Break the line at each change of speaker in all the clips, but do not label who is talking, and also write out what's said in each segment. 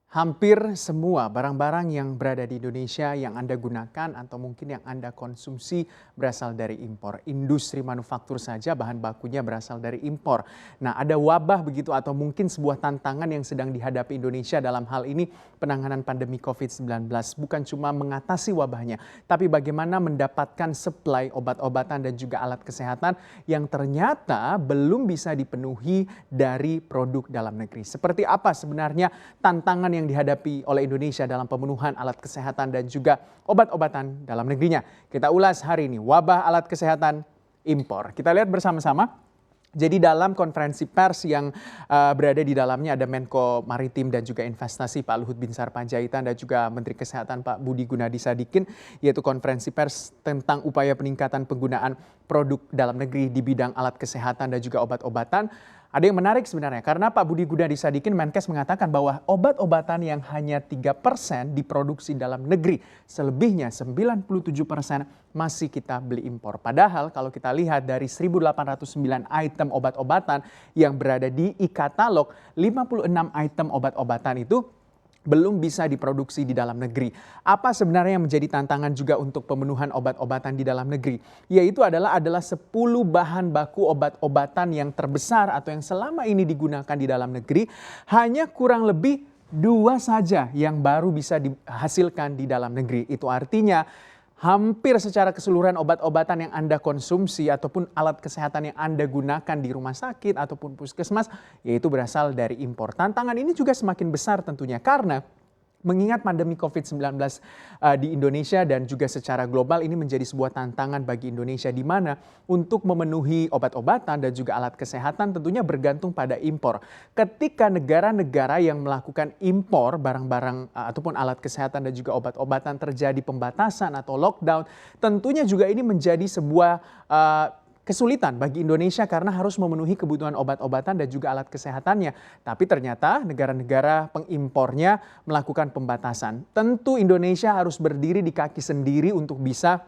Hampir semua barang-barang yang berada di Indonesia yang Anda gunakan atau mungkin yang Anda konsumsi berasal dari impor. Industri manufaktur saja bahan bakunya berasal dari impor. Nah, ada wabah begitu atau mungkin sebuah tantangan yang sedang dihadapi Indonesia dalam hal ini penanganan pandemi COVID-19. Bukan cuma mengatasi wabahnya, tapi bagaimana mendapatkan suplai obat-obatan dan juga alat kesehatan yang ternyata belum bisa dipenuhi dari produk dalam negeri. Seperti apa sebenarnya tantangan yang dihadapi oleh Indonesia dalam pemenuhan alat kesehatan dan juga obat-obatan dalam negerinya. Kita ulas hari ini wabah alat kesehatan impor. Kita lihat bersama-sama. Jadi dalam konferensi pers yang berada di dalamnya ada Menko Maritim dan juga Investasi Pak Luhut Binsar Panjaitan dan juga Menteri Kesehatan Pak Budi Gunadi Sadikin, yaitu konferensi pers tentang upaya peningkatan penggunaan produk dalam negeri di bidang alat kesehatan dan juga obat-obatan. Ada yang menarik sebenarnya karena Pak Budi Gunadi Sadikin Menkes mengatakan bahwa obat-obatan yang hanya 3% diproduksi dalam negeri, selebihnya 97% masih kita beli impor. Padahal kalau kita lihat dari 1.809 item obat-obatan yang berada di e-katalog, 56 item obat-obatan itu belum bisa diproduksi di dalam negeri. Apa sebenarnya yang menjadi tantangan juga untuk pemenuhan obat-obatan di dalam negeri? Yaitu adalah 10 bahan baku obat-obatan yang terbesar atau yang selama ini digunakan di dalam negeri, hanya kurang lebih 2 saja yang baru bisa dihasilkan di dalam negeri. Itu artinya hampir secara keseluruhan obat-obatan yang Anda konsumsi ataupun alat kesehatan yang Anda gunakan di rumah sakit ataupun puskesmas, yaitu berasal dari impor. Tantangan ini juga semakin besar tentunya karena mengingat pandemi COVID-19 di Indonesia dan juga secara global ini menjadi sebuah tantangan bagi Indonesia di mana untuk memenuhi obat-obatan dan juga alat kesehatan tentunya bergantung pada impor. Ketika negara-negara yang melakukan impor barang-barang ataupun alat kesehatan dan juga obat-obatan terjadi pembatasan atau lockdown, tentunya juga ini menjadi sebuah kesulitan bagi Indonesia karena harus memenuhi kebutuhan obat-obatan dan juga alat kesehatannya. Tapi ternyata negara-negara pengimpornya melakukan pembatasan. Tentu Indonesia harus berdiri di kaki sendiri untuk bisa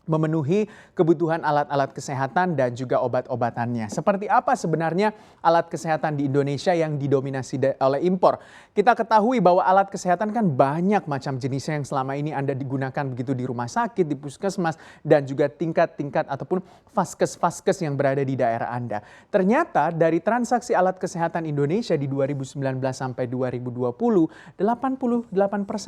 memenuhi kebutuhan alat-alat kesehatan dan juga obat-obatannya. Seperti apa sebenarnya alat kesehatan di Indonesia yang didominasi oleh impor? Kita ketahui bahwa alat kesehatan kan banyak macam jenisnya yang selama ini Anda digunakan begitu di rumah sakit, di puskesmas, dan juga tingkat-tingkat ataupun vaskes-vaskes yang berada di daerah Anda. Ternyata dari transaksi alat kesehatan Indonesia di 2019 sampai 2020, 88%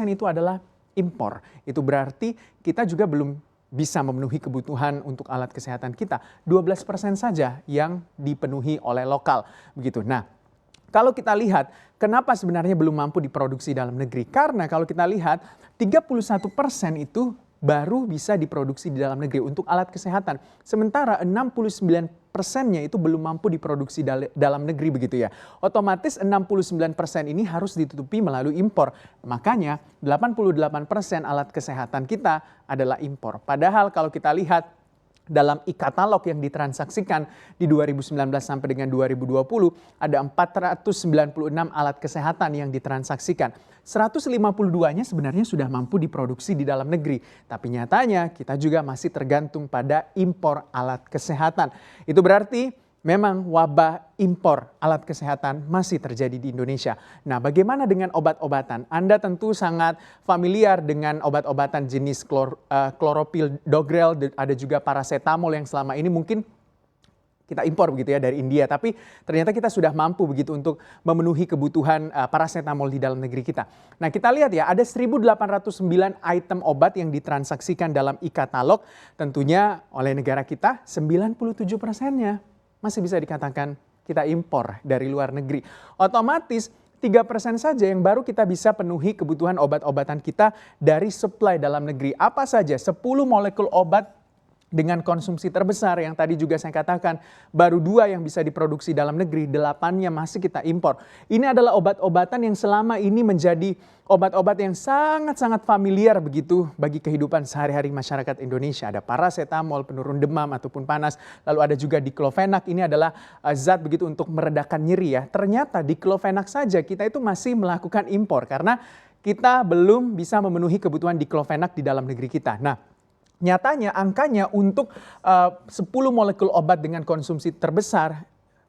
itu adalah impor. Itu berarti kita juga belum bisa memenuhi kebutuhan untuk alat kesehatan kita. 12% saja yang dipenuhi oleh lokal. Begitu. Nah, kalau kita lihat kenapa sebenarnya belum mampu diproduksi dalam negeri? Karena kalau kita lihat 31% itu baru bisa diproduksi di dalam negeri untuk alat kesehatan. Sementara 69%-nya itu belum mampu diproduksi dalam negeri begitu ya. Otomatis 69% ini harus ditutupi melalui impor. Makanya 88% alat kesehatan kita adalah impor. Padahal kalau kita lihat dalam e-katalog yang ditransaksikan di 2019 sampai dengan 2020 ada 496 alat kesehatan yang ditransaksikan. 152-nya sebenarnya sudah mampu diproduksi di dalam negeri. Tapi nyatanya kita juga masih tergantung pada impor alat kesehatan. Itu berarti memang wabah impor alat kesehatan masih terjadi di Indonesia. Nah, bagaimana dengan obat-obatan? Anda tentu sangat familiar dengan obat-obatan jenis kloropil-dogrel, ada juga paracetamol yang selama ini mungkin kita impor begitu ya dari India. Tapi ternyata kita sudah mampu begitu untuk memenuhi kebutuhan paracetamol di dalam negeri kita. Nah, kita lihat ya ada 1.809 item obat yang ditransaksikan dalam e-katalog. Tentunya oleh negara kita 97%-nya. Masih bisa dikatakan kita impor dari luar negeri. Otomatis 3% saja yang baru kita bisa penuhi kebutuhan obat-obatan kita dari supply dalam negeri. Apa saja? 10 molekul obat dengan konsumsi terbesar yang tadi juga saya katakan baru 2 yang bisa diproduksi dalam negeri, 8-nya masih kita impor. Ini adalah obat-obatan yang selama ini menjadi obat-obat yang sangat-sangat familiar begitu bagi kehidupan sehari-hari masyarakat Indonesia. Ada paracetamol, penurun demam ataupun panas. Lalu ada juga diclofenac, ini adalah zat begitu untuk meredakan nyeri ya. Ternyata diclofenac saja kita itu masih melakukan impor karena kita belum bisa memenuhi kebutuhan diclofenac di dalam negeri kita. Nah, nyatanya angkanya untuk 10 molekul obat dengan konsumsi terbesar,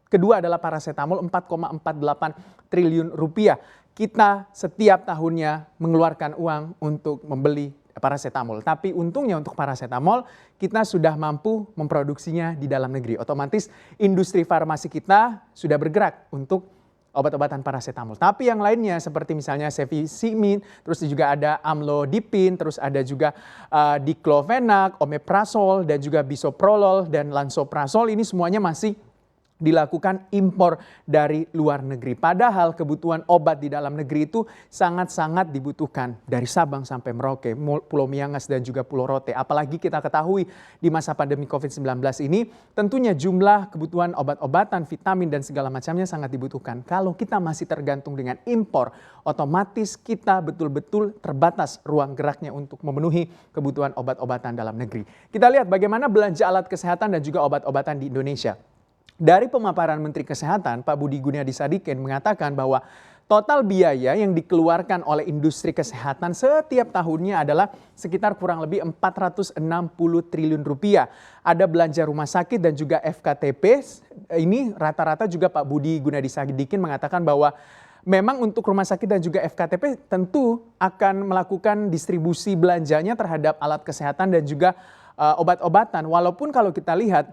kedua adalah paracetamol 4,48 triliun rupiah. kita setiap tahunnya mengeluarkan uang untuk membeli paracetamol. Tapi untungnya untuk paracetamol kita sudah mampu memproduksinya di dalam negeri. Otomatis industri farmasi kita sudah bergerak untuk obat-obatan paracetamol. Tapi yang lainnya seperti misalnya cefixime, terus juga ada amlodipine, terus ada juga diclofenac, omeprazole, dan juga bisoprolol dan lansoprazole, ini semuanya masih dilakukan impor dari luar negeri. Padahal kebutuhan obat di dalam negeri itu sangat-sangat dibutuhkan dari Sabang sampai Merauke, Pulau Miangas dan juga Pulau Rote. Apalagi kita ketahui di masa pandemi COVID-19 ini tentunya jumlah kebutuhan obat-obatan, vitamin dan segala macamnya sangat dibutuhkan. Kalau kita masih tergantung dengan impor, otomatis kita betul-betul terbatas ruang geraknya untuk memenuhi kebutuhan obat-obatan dalam negeri. Kita lihat bagaimana belanja alat kesehatan dan juga obat-obatan di Indonesia. Dari pemaparan Menteri Kesehatan, Pak Budi Gunadisadikin mengatakan bahwa total biaya yang dikeluarkan oleh industri kesehatan setiap tahunnya adalah sekitar kurang lebih 460 triliun rupiah. Ada belanja rumah sakit dan juga FKTP. Ini rata-rata juga Pak Budi Gunadisadikin mengatakan bahwa memang untuk rumah sakit dan juga FKTP tentu akan melakukan distribusi belanjanya terhadap alat kesehatan dan juga obat-obatan. Walaupun kalau kita lihat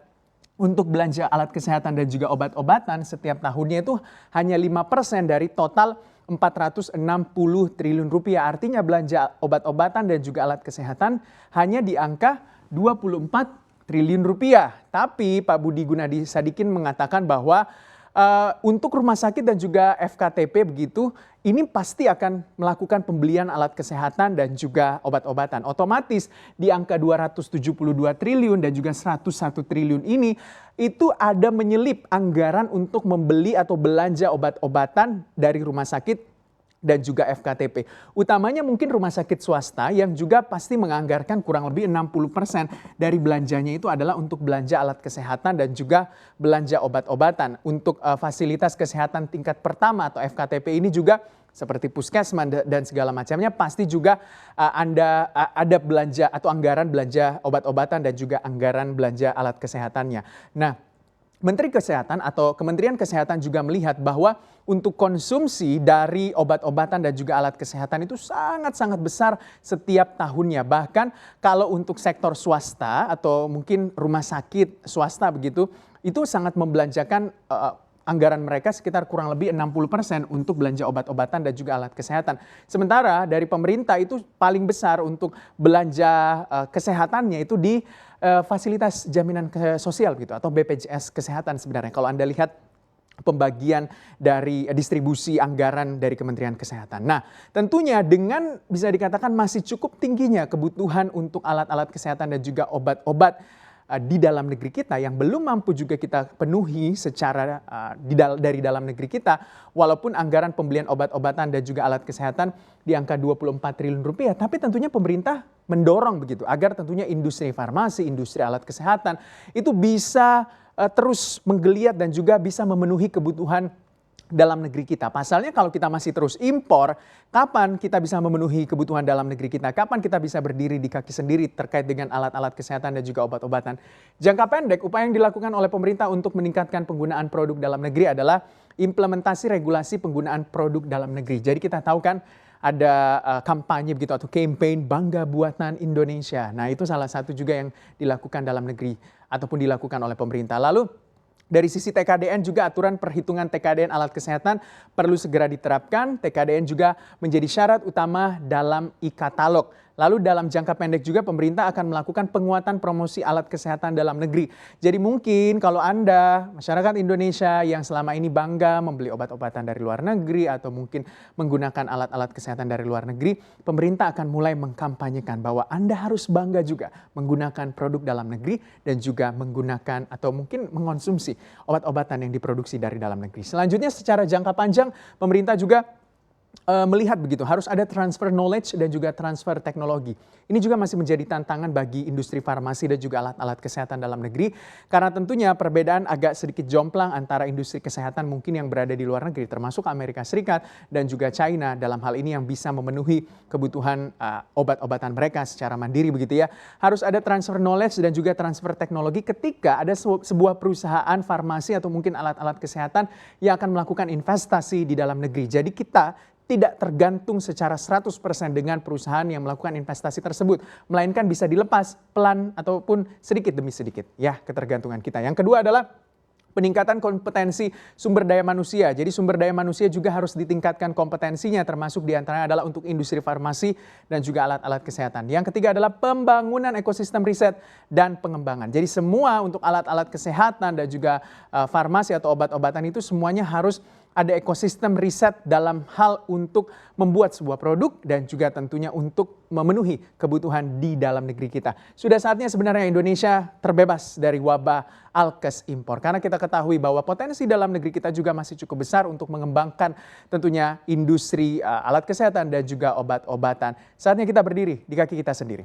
untuk belanja alat kesehatan dan juga obat-obatan setiap tahunnya itu hanya 5% dari total 460 triliun rupiah. Artinya belanja obat-obatan dan juga alat kesehatan hanya di angka 24 triliun rupiah. Tapi Pak Budi Gunadisadikin mengatakan bahwa untuk rumah sakit dan juga FKTP begitu, ini pasti akan melakukan pembelian alat kesehatan dan juga obat-obatan. Otomatis di angka 272 triliun dan juga 101 triliun ini, itu ada menyelip anggaran untuk membeli atau belanja obat-obatan dari rumah sakit dan juga FKTP. Utamanya mungkin rumah sakit swasta yang juga pasti menganggarkan kurang lebih 60% dari belanjanya itu adalah untuk belanja alat kesehatan dan juga belanja obat-obatan. Untuk fasilitas kesehatan tingkat pertama atau FKTP ini juga seperti puskesmas dan segala macamnya pasti juga ada belanja atau anggaran belanja obat-obatan dan juga anggaran belanja alat kesehatannya. Nah, Menteri Kesehatan atau Kementerian Kesehatan juga melihat bahwa untuk konsumsi dari obat-obatan dan juga alat kesehatan itu sangat-sangat besar setiap tahunnya. Bahkan kalau untuk sektor swasta atau mungkin rumah sakit swasta begitu, itu sangat membelanjakan anggaran mereka sekitar kurang lebih 60% untuk belanja obat-obatan dan juga alat kesehatan. Sementara dari pemerintah itu paling besar untuk belanja kesehatannya itu di fasilitas jaminan sosial gitu atau BPJS Kesehatan sebenarnya. Kalau Anda lihat pembagian dari distribusi anggaran dari Kementerian Kesehatan. Nah, tentunya dengan bisa dikatakan masih cukup tingginya kebutuhan untuk alat-alat kesehatan dan juga obat-obat di dalam negeri kita yang belum mampu juga kita penuhi secara dari dalam negeri kita, walaupun anggaran pembelian obat-obatan dan juga alat kesehatan di angka 24 triliun rupiah, tapi tentunya pemerintah mendorong begitu agar tentunya industri farmasi, industri alat kesehatan itu bisa terus menggeliat dan juga bisa memenuhi kebutuhan dalam negeri kita. Pasalnya kalau kita masih terus impor, kapan kita bisa memenuhi kebutuhan dalam negeri kita? Kapan kita bisa berdiri di kaki sendiri terkait dengan alat-alat kesehatan dan juga obat-obatan? Jangka pendek, upaya yang dilakukan oleh pemerintah untuk meningkatkan penggunaan produk dalam negeri adalah implementasi regulasi penggunaan produk dalam negeri. Jadi kita tahu kan ada kampanye begitu atau campaign Bangga Buatan Indonesia. Nah, itu salah satu juga yang dilakukan dalam negeri ataupun dilakukan oleh pemerintah. Lalu dari sisi TKDN juga aturan perhitungan TKDN alat kesehatan perlu segera diterapkan. TKDN juga menjadi syarat utama dalam e-katalog. Lalu dalam jangka pendek juga pemerintah akan melakukan penguatan promosi alat kesehatan dalam negeri. Jadi mungkin kalau Anda, masyarakat Indonesia yang selama ini bangga membeli obat-obatan dari luar negeri atau mungkin menggunakan alat-alat kesehatan dari luar negeri, pemerintah akan mulai mengkampanyekan bahwa Anda harus bangga juga menggunakan produk dalam negeri dan juga menggunakan atau mungkin mengonsumsi obat-obatan yang diproduksi dari dalam negeri. Selanjutnya secara jangka panjang pemerintah juga melihat begitu, harus ada transfer knowledge dan juga transfer teknologi. Ini juga masih menjadi tantangan bagi industri farmasi dan juga alat-alat kesehatan dalam negeri. Karena tentunya perbedaan agak sedikit jomplang antara industri kesehatan mungkin yang berada di luar negeri, termasuk Amerika Serikat dan juga China dalam hal ini yang bisa memenuhi kebutuhan obat-obatan mereka secara mandiri begitu ya. Harus ada transfer knowledge dan juga transfer teknologi ketika ada sebuah perusahaan farmasi atau mungkin alat-alat kesehatan yang akan melakukan investasi di dalam negeri. Jadi kita tidak tergantung secara 100% dengan perusahaan yang melakukan investasi tersebut, melainkan bisa dilepas pelan ataupun sedikit demi sedikit ya ketergantungan kita. Yang kedua adalah peningkatan kompetensi sumber daya manusia. Jadi sumber daya manusia juga harus ditingkatkan kompetensinya, termasuk diantaranya adalah untuk industri farmasi dan juga alat-alat kesehatan. Yang ketiga adalah pembangunan ekosistem riset dan pengembangan. Jadi semua untuk alat-alat kesehatan dan juga farmasi atau obat-obatan itu semuanya harus ada ekosistem riset dalam hal untuk membuat sebuah produk dan juga tentunya untuk memenuhi kebutuhan di dalam negeri kita. Sudah saatnya sebenarnya Indonesia terbebas dari wabah alkes impor. Karena kita ketahui bahwa potensi dalam negeri kita juga masih cukup besar untuk mengembangkan tentunya industri alat kesehatan dan juga obat-obatan. Saatnya kita berdiri di kaki kita sendiri.